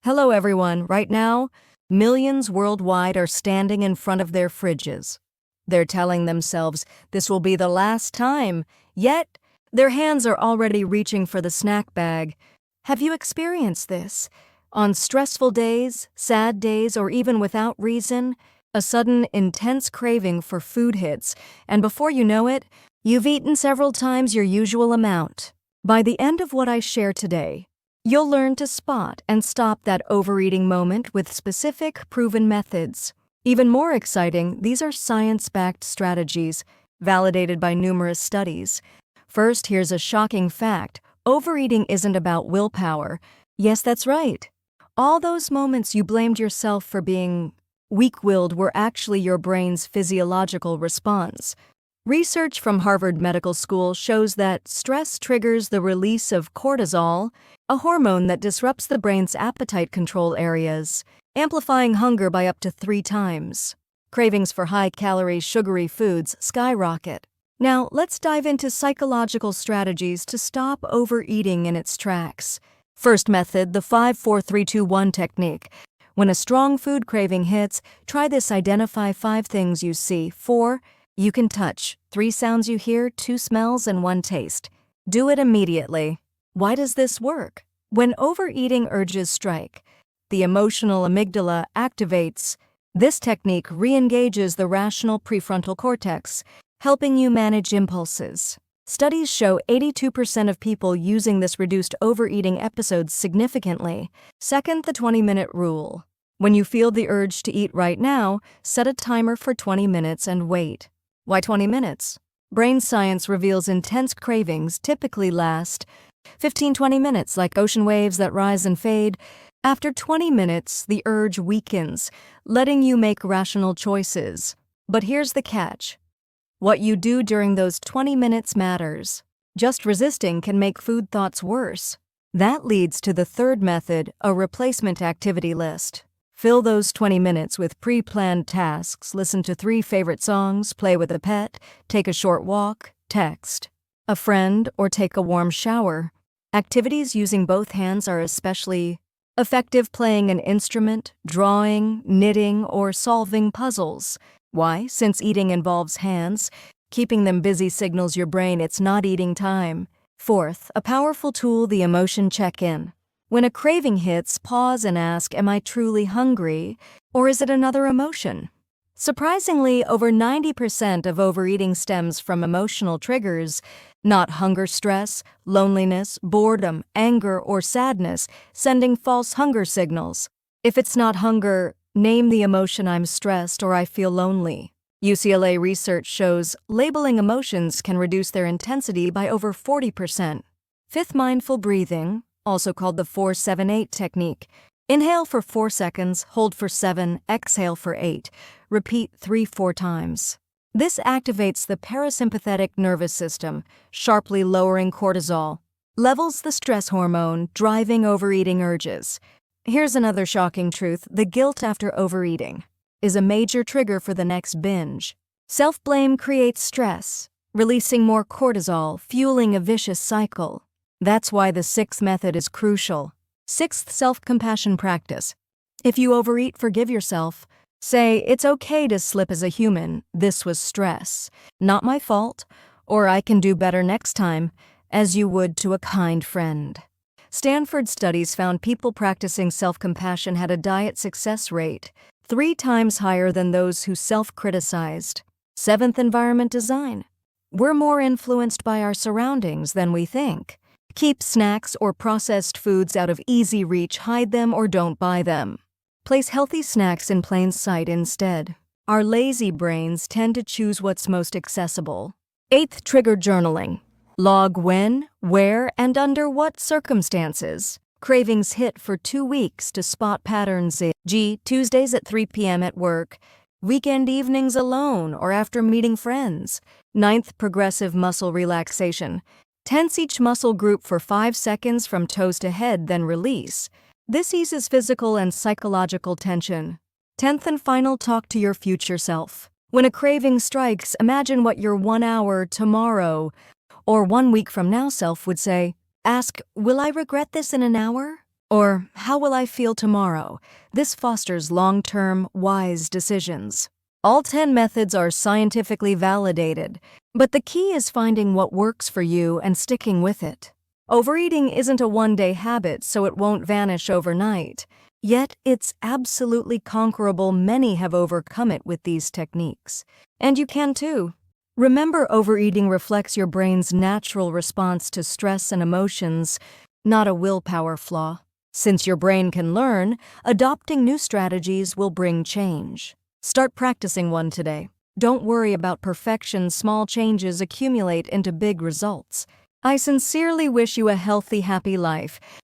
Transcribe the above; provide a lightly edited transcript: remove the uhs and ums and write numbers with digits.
Hello, everyone. Right now, millions worldwide are standing in front of their fridges. They're telling themselves this will be the last time, yet their hands are already reaching for the snack bag. Have you experienced this? On stressful days, sad days, or even without reason, a sudden, intense craving for food hits, and before you know it, you've eaten several times your usual amount. By the end of what I share today, you'll learn to spot and stop that overeating moment with specific, proven methods. Even more exciting, these are science-backed strategies, validated by numerous studies. First, here's a shocking fact. Overeating isn't about willpower. Yes, that's right. All those moments you blamed yourself for being weak-willed were actually your brain's physiological response. Research from Harvard Medical School shows that stress triggers the release of cortisol, a hormone that disrupts the brain's appetite control areas, amplifying hunger by up to 3 times. Cravings for high-calorie, sugary foods skyrocket. Now, let's dive into psychological strategies to stop overeating in its tracks. First method, the 5-4-3-2-1 technique. When a strong food craving hits, try this. Identify 5 things you see. 4 you can touch, 3 sounds you hear, 2 smells, and 1 taste. Do it immediately. Why does this work? When overeating urges strike, the emotional amygdala activates. This technique re-engages the rational prefrontal cortex, helping you manage impulses. Studies show 82% of people using this reduced overeating episodes significantly. Second, the 20-minute rule. When you feel the urge to eat right now, set a timer for 20 minutes and wait. Why 20 minutes? Brain science reveals intense cravings typically last 15-20 minutes, like ocean waves that rise and fade. After 20 minutes, the urge weakens, letting you make rational choices. But here's the catch. What you do during those 20 minutes matters. Just resisting can make food thoughts worse. That leads to the third method, a replacement activity list. Fill those 20 minutes with pre-planned tasks, listen to 3 favorite songs, play with a pet, take a short walk, text a friend, or take a warm shower. Activities using both hands are especially effective. Playing an instrument, drawing, knitting, or solving puzzles. Why? Since eating involves hands, keeping them busy signals your brain it's not eating time. Fourth, a powerful tool, the emotion check-in. When a craving hits, pause and ask, am I truly hungry, or is it another emotion? Surprisingly, over 90% of overeating stems from emotional triggers, not hunger stress, loneliness, boredom, anger, or sadness, sending false hunger signals. If it's not hunger, name the emotion. I'm stressed or I feel lonely. UCLA research shows labeling emotions can reduce their intensity by over 40%. Fifth, mindful breathing, also called the 4-7-8 technique. Inhale for 4 seconds, hold for 7, exhale for 8. Repeat 3-4 times. This activates the parasympathetic nervous system, sharply lowering cortisol, levels the stress hormone, driving overeating urges. Here's another shocking truth. The guilt after overeating is a major trigger for the next binge. Self-blame creates stress, releasing more cortisol, fueling a vicious cycle. That's why the 6th method is crucial. 6th, self-compassion practice. If you overeat, forgive yourself. Say, it's okay to slip as a human. This was stress, not my fault, or I can do better next time, as you would to a kind friend. Stanford studies found people practicing self-compassion had a diet success rate 3 times higher than those who self-criticized. 7th, environment design. We're more influenced by our surroundings than we think. Keep snacks or processed foods out of easy reach, hide them or don't buy them. Place healthy snacks in plain sight instead. Our lazy brains tend to choose what's most accessible. 8th, trigger journaling. Log when, where, and under what circumstances cravings hit for 2 weeks to spot patterns. Tuesdays at 3 p.m. at work, weekend evenings alone or after meeting friends. 9th, progressive muscle relaxation. Tense each muscle group for 5 seconds from toes to head, then release. This eases physical and psychological tension. 10th and final, talk to your future self. When a craving strikes, imagine what your 1 hour tomorrow or 1 week from now self would say. Ask, will I regret this in an hour? Or, how will I feel tomorrow? This fosters long-term, wise decisions. All 10 methods are scientifically validated, but the key is finding what works for you and sticking with it. Overeating isn't a one-day habit, so it won't vanish overnight. Yet, it's absolutely conquerable. Many have overcome it with these techniques. And you can too. Remember, overeating reflects your brain's natural response to stress and emotions, not a willpower flaw. Since your brain can learn, adopting new strategies will bring change. Start practicing one today. Don't worry about perfection. Small changes accumulate into big results. I sincerely wish you a healthy, happy life.